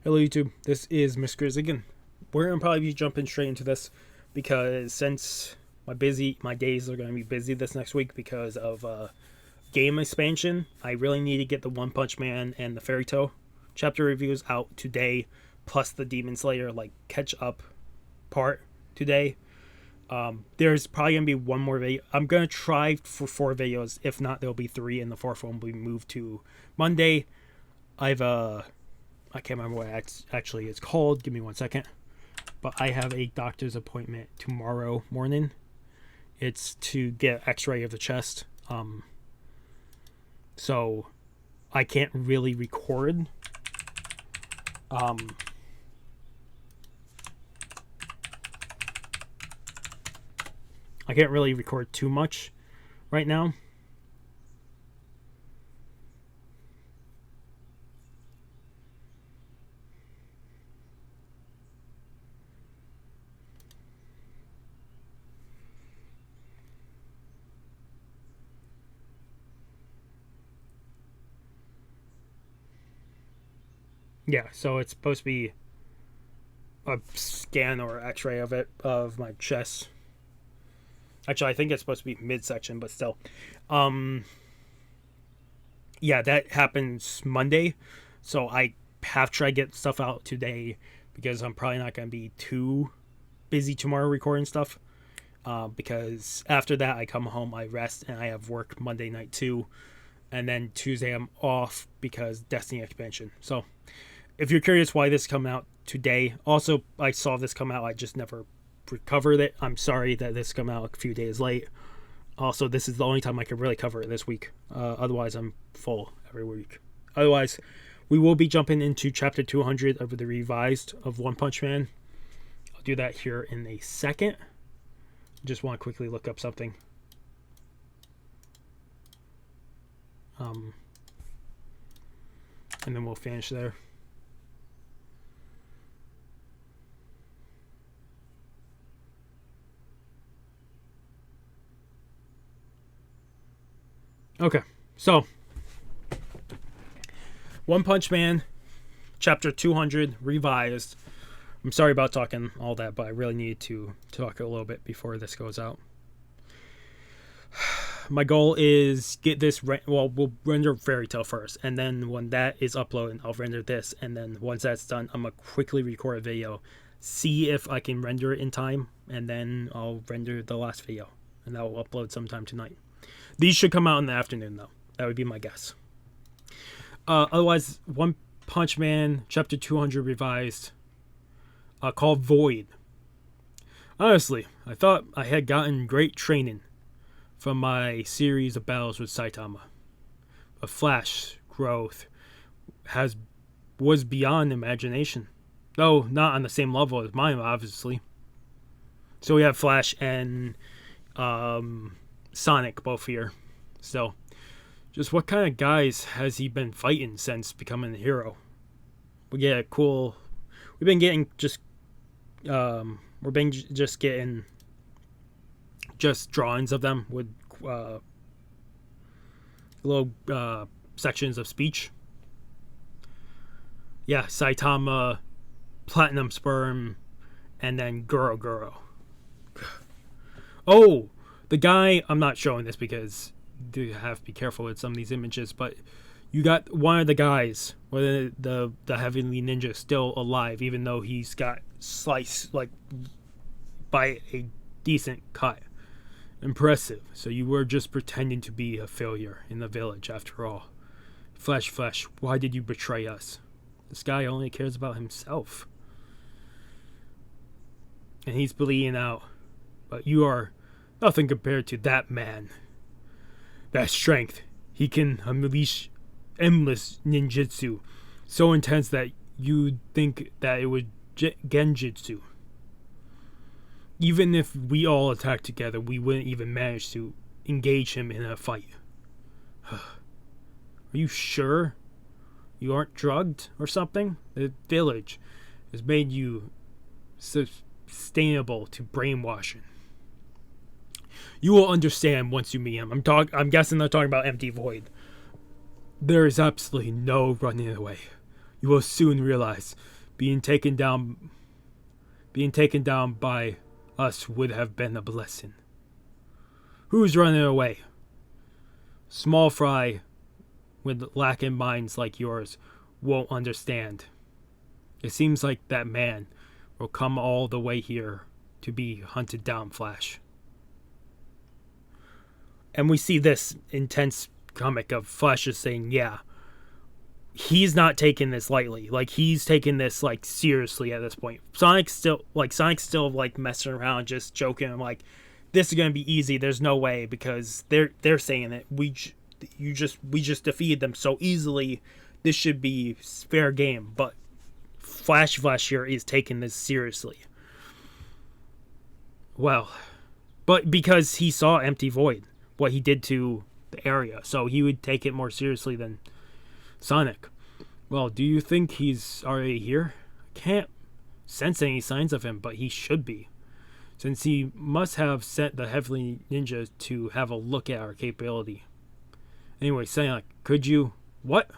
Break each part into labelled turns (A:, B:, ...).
A: Hello YouTube, this is Mr. Grizz again. We're going to probably be jumping straight into this because since my days are going to be busy this next week because of game expansion, I really need to get the One Punch Man and the Fairy Tail chapter reviews out today, plus the Demon Slayer catch up part today. There's probably going to be one more video. I'm going to try for 4 videos. If not, there'll be 3 and the 4th one will be moved to Monday. I can't remember what actually it's called. Give me 1 second. But I have a doctor's appointment tomorrow morning. It's to get x-ray of the chest. So I can't really record. I can't really record too much right now. Yeah, so it's supposed to be a scan or x-ray of my chest. Actually, I think it's supposed to be midsection, but still. Yeah, that happens Monday. So I have to try to get stuff out today because I'm probably not going to be too busy tomorrow recording stuff. Because after that, I come home, I rest, and I have work Monday night too. And then Tuesday, I'm off because Destiny expansion. So if you're curious why this come out today, also I saw this come out, I just never recovered it. I'm sorry that this come out a few days late. Also, this is the only time I can really cover it this week. Otherwise, I'm full every week. Otherwise, we will be jumping into chapter 200 of the revised of One Punch Man. I'll do that here in a second. Just want to quickly look up something. And then we'll finish there. Okay, so One Punch Man, chapter 200, revised. I'm sorry about talking all that, but I really need to talk a little bit before this goes out. My goal is get this, we'll render Fairy Tail first, and then when that is uploaded, I'll render this, and then once that's done, I'm going to quickly record a video, see if I can render it in time, and then I'll render the last video, and that will upload sometime tonight. These should come out in the afternoon, though. That would be my guess. Otherwise, One Punch Man, Chapter 200 revised, called Void. Honestly, I thought I had gotten great training from my series of battles with Saitama. But Flash growth was beyond imagination. Though not on the same level as mine, obviously. So we have Flash and Sonic both here. So, just what kind of guys has he been fighting since becoming a hero? We get a cool. We've been getting getting drawings of them with little sections of speech. Yeah, Saitama, Platinum Sperm, and then Goro. Oh, the guy, I'm not showing this because you have to be careful with some of these images, but you got one of the guys, whether the Heavenly Ninja, still alive, even though he's got sliced by a decent cut. Impressive. So you were just pretending to be a failure in the village after all. Flash, why did you betray us? This guy only cares about himself. And he's bleeding out. But you are nothing compared to that man. That strength. He can unleash endless ninjutsu. So intense that you'd think that it was genjutsu. Even if we all attacked together, we wouldn't even manage to engage him in a fight. Are you sure you aren't drugged or something? The village has made you sustainable to brainwashing. You will understand once you meet him. I'm guessing they're talking about Empty Void. There is absolutely no running away. You will soon realize being taken down by us would have been a blessing. Who's running away? Small fry with lacking minds like yours won't understand. It seems like that man will come all the way here to be hunted down, Flash. And we see this intense comic of Flash just saying, yeah, he's not taking this lightly. Like, he's taking this, like, seriously at this point. Sonic's still messing around, just joking. I'm like, this is going to be easy. There's no way, because they're saying it. We just defeated them so easily. This should be fair game. But Flash here is taking this seriously. Well, but because he saw Empty Void, what he did to the area, so he would take it more seriously than Sonic. Well, do you think he's already here? I can't sense any signs of him, but he should be, since he must have sent the Heavenly Ninja to have a look at our capability. Anyway, Sonic, could you... What?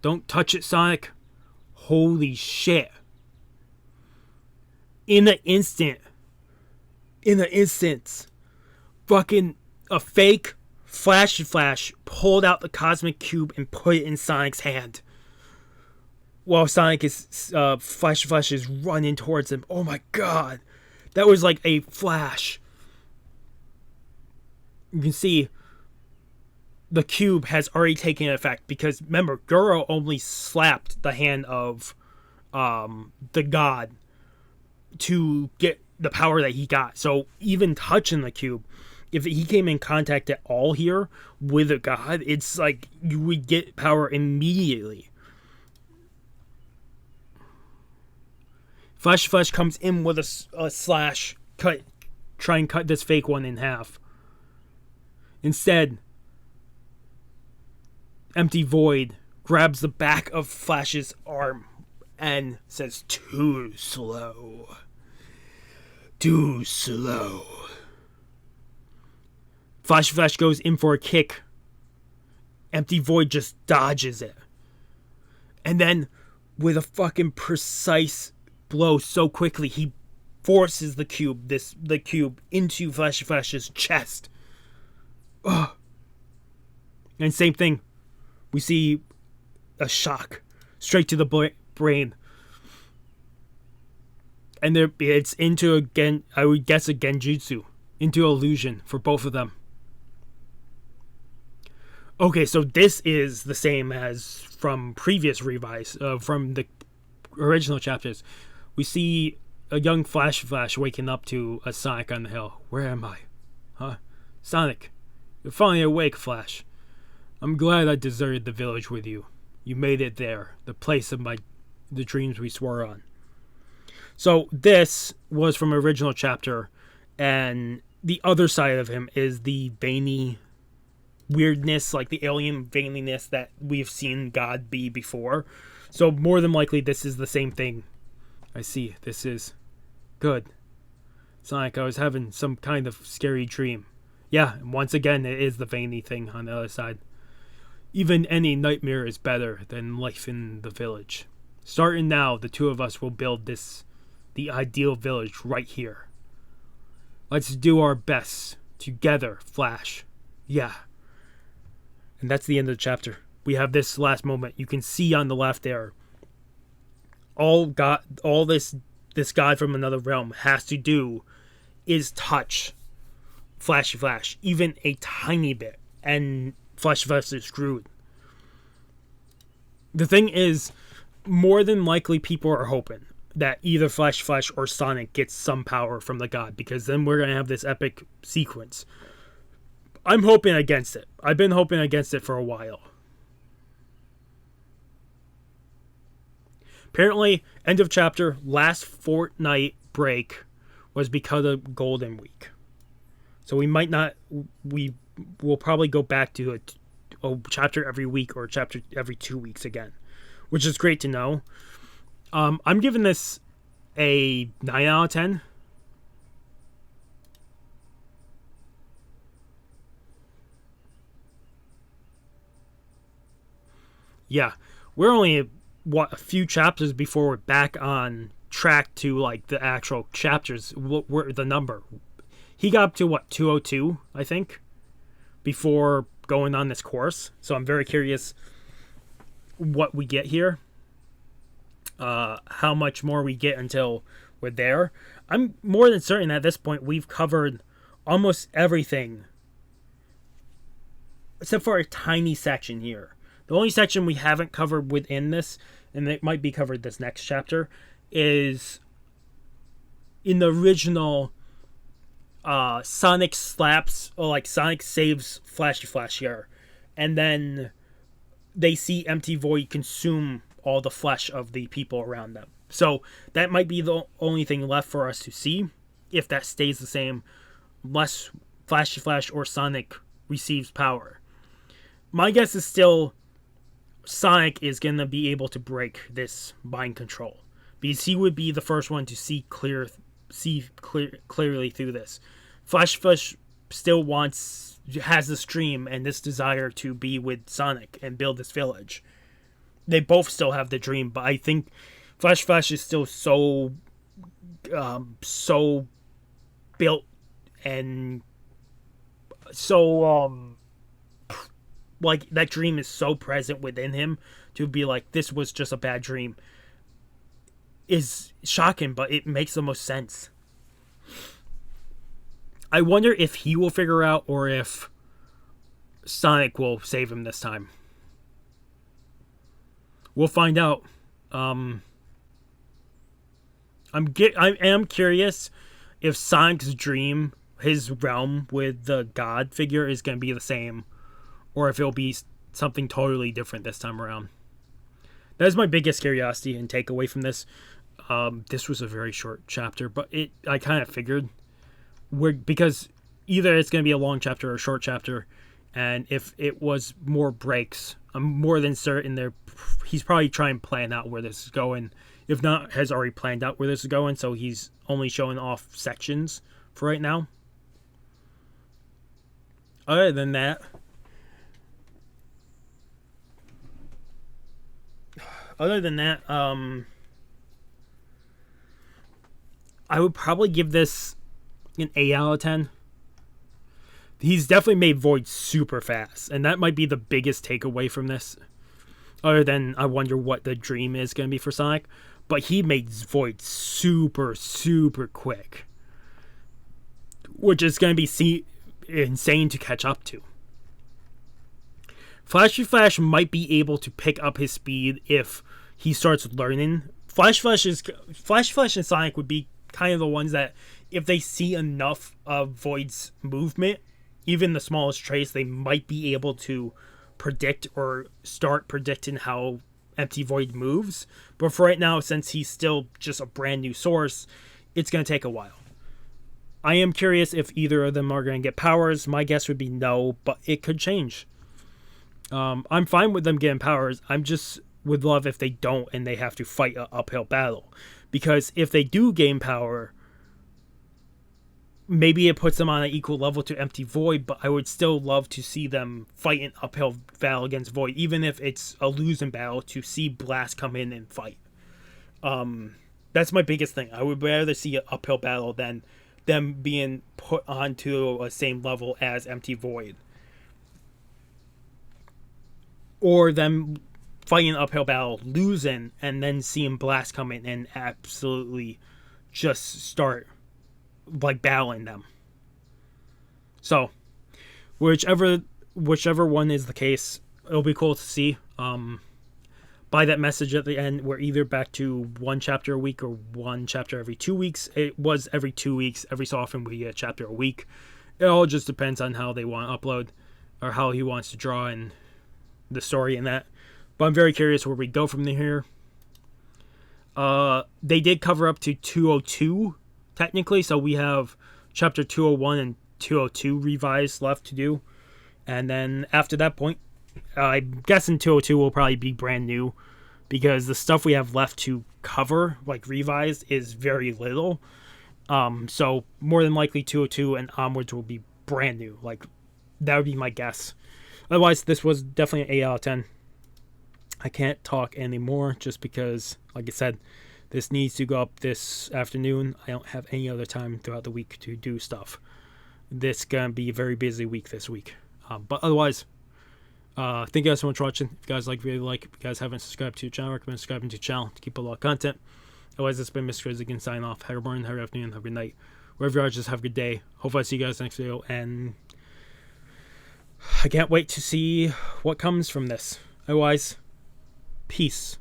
A: Don't touch it, Sonic. Holy shit. In an instant, fucking a fake Flash pulled out the cosmic cube and put it in Sonic's hand. While Sonic is, Flash is running towards him. Oh my god. That was like a flash. You can see the cube has already taken effect, because remember, Goro only slapped the hand of the god to get the power that he got. So even touching the cube, if he came in contact at all here with a god, it's like you would get power immediately. Flash comes in with a slash, try and cut this fake one in half. Instead, Empty Void grabs the back of Flash's arm and says, "Too slow. Too slow." Flash goes in for a kick. Empty Void just dodges it. And then, with a fucking precise blow so quickly, he forces the cube into Flash's chest. Ugh. And same thing. We see a shock straight to the brain. And it's into, again, I would guess, a genjutsu. Into illusion for both of them. Okay, so this is the same as from previous revise, from the original chapters. We see a young Flash waking up to a Sonic on the hill. Where am I? Huh? Sonic, you're finally awake, Flash. I'm glad I deserted the village with you. You made it there, the place of the dreams we swore on. So this was from original chapter, and the other side of him is the veiny weirdness, like the alien veininess that we've seen God be before. So more than likely this is the same thing. I see. This is good. Sonic, I was having some kind of scary dream. Yeah, and once again it is the veiny thing on the other side. Even any nightmare is better than life in the village. Starting now, the two of us will build the ideal village right here. Let's do our best together, Flash. Yeah. And that's the end of the chapter. We have this last moment. You can see on the left there. All this god from another realm has to do is touch Flash, even a tiny bit, and Flash is screwed. The thing is, more than likely people are hoping that either Flash or Sonic gets some power from the god, because then we're going to have this epic sequence. I'm hoping against it. I've been hoping against it for a while. Apparently, end of chapter, last fortnight break was because of Golden Week. So we will probably go back to a chapter every week or chapter every 2 weeks again, which is great to know. I'm giving this a 9 out of 10. Yeah, we're only a few chapters before we're back on track to like the actual chapters. What the number? He got up to what 202, I think, before going on this course. So I'm very curious what we get here. How much more we get until we're there. I'm more than certain at this point we've covered almost everything except for a tiny section here. The only section we haven't covered within this, and it might be covered this next chapter, is in the original Sonic slaps, or like Sonic saves Flashy Flash here, and then they see Empty Void consume all the flesh of the people around them. So that might be the only thing left for us to see. If that stays the same, unless Flashy Flash or Sonic receives power. My guess is still Sonic is going to be able to break this mind control, because he would be the first one to see clearly through this. Flash Flash still has this dream and this desire to be with Sonic and build this village. They both still have the dream, but I think Flash Flash is still so built and so like that dream is so present within him to be like, this was just a bad dream, is shocking, but it makes the most sense. I wonder if he will figure out or if Sonic will save him this time. We'll find out. I am curious if Sonic's dream, his realm with the God figure, is going to be the same, or if it'll be something totally different this time around. That is my biggest curiosity and takeaway from this. This was a very short chapter, but I kind of figured, because either it's going to be a long chapter or a short chapter, and if it was more breaks, I'm more than certain he's probably trying to plan out where this is going. If not, has already planned out where this is going, so he's only showing off sections for right now. Other than that, I would probably give this an 8 out of 10. He's definitely made Void super fast, and that might be the biggest takeaway from this. Other than I wonder what the dream is going to be for Sonic. But he made Void super, super quick, which is going to be insane to catch up to. Flashy Flash might be able to pick up his speed if he starts learning. Flash Flash and Sonic would be kind of the ones that, if they see enough of Void's movement, even the smallest trace, they might be able to predict or start predicting how Empty Void moves. But for right now, since he's still just a brand new source, it's going to take a while. I am curious if either of them are going to get powers. My guess would be no, but it could change. I'm fine with them getting powers. I'm just would love if they don't and they have to fight an uphill battle. Because if they do gain power, maybe it puts them on an equal level to Empty Void, but I would still love to see them fight an uphill battle against Void, even if it's a losing battle, to see Blast come in and fight. That's my biggest thing. I would rather see an uphill battle than them being put onto a same level as Empty Void. Or them fighting an uphill battle, losing, and then seeing Blast come in and absolutely just start like battling them. So whichever one is the case, it'll be cool to see. By that message at the end, we're either back to one chapter a week or one chapter every 2 weeks. It was every 2 weeks. Every so often we get a chapter a week. It all just depends on how they want to upload or how he wants to draw in the story and that. But I'm very curious where we go from here. They did cover up to 202 technically, so we have chapter 201 and 202 revised left to do. And then after that point, I'm guessing 202 will probably be brand new, because the stuff we have left to cover, like revised, is very little. So more than likely 202 and onwards will be brand new. Like, that would be my guess. Otherwise, this was definitely an 8 out of 10. I can't talk anymore just because, like I said, this needs to go up this afternoon. I don't have any other time throughout the week to do stuff. This gonna be a very busy week this week. But otherwise, thank you guys so much for watching. If you guys really like, if you guys haven't subscribed to the channel, I recommend subscribing to the channel to keep a lot of content. Otherwise, it's been Mr. Crazy again signing off. Have a morning, have a afternoon, have a good night. Wherever you are, just have a good day. Hopefully I see you guys next video, and I can't wait to see what comes from this. Otherwise, peace.